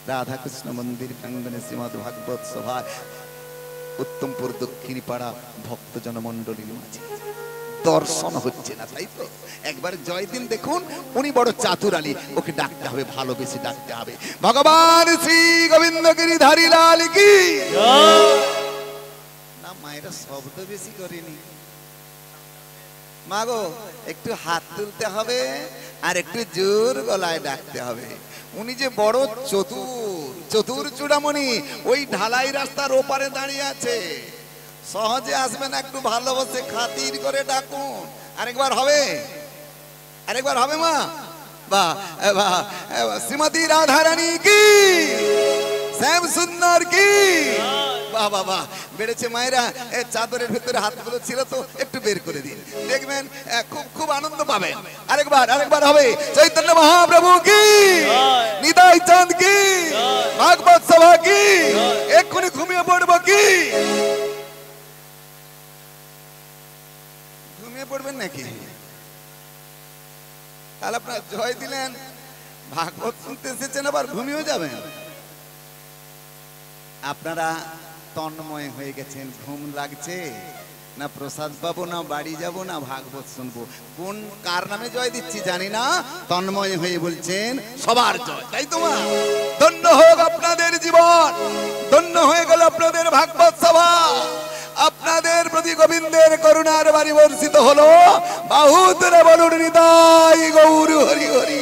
রাধাকৃষ্ণ মন্দির প্রাঙ্গণে শ্রীমদ ভাগবত সভা উত্তমপুর দক্ষিণী পাড়া ভক্তজন মন্ডলীর মাঝে দর্শন হচ্ছে না, তাই তো? একবার জয়দিন দেখুন, উনি বড় চাতুরালী, ওকে ডাকতে হবে, ভালোবেসে ডাকতে হবে। ভগবান শ্রী গোবিন্দ গিরিধারী লাল কি না। মায়েরা শব্দ বেশি করেনি। মাগো একটু হাত তুলতে হবে আর একটু জোর গলায় ডাকতে হবে। উনি যে বড় চতুর চূড়ামণি, ওই ঢালাই রাস্তার ওপারে দাঁড়িয়ে আছে। সহজে আসবেন, একটু ভালোবাসে খাতির করে ডাকুন। আরেকবার হবে, আরেকবার হবে মা। বাহ বাহ, শ্রীমতী রাধারানী কি, শ্যাম সুন্দর কি, বাহ বাহ বাহ, বেড়েছে মায়েরা। চাদরের ভেতরে হাতগুলো ছিল তো একটু বের করে দিন, দেখবেন খুব খুব আনন্দ পাবেন। আরেকবার আরেকবার হবে। চৈতন্য মহাপ্রভু কি, নিতাই চাঁদ কি, ভাগবত সভা কি, এক্ষুনি ঘুমিয়ে পড়বো কি? ঘুমিয়ে পড়বেন নাকি? তাহলে আপনার জয় দিলেন, ভাগবত শুনতে এসেছেন, আবার ঘুমিয়ে যাবেন। আপনারা তন্ময় হয়ে গেছেন। ঘুম লাগছে না প্রসাদ পাবো, না বাড়ি যাব, না ভাগবত শুনবো, কোন কার নামে জয় দিচ্ছি জানি না। তন্ময় হয়ে বলছেন সবার জয়, তাই তো মা? ধন্য হোক আপনাদের জীবন, ধন্য হয়ে গেল আপনাদের ভাগবত সভা। আপনাদের প্রতি গোবিন্দের করুণার বাণী বর্ষিত হলো। বাহুতরে বলুন নিতাই গৌর হরি হরি।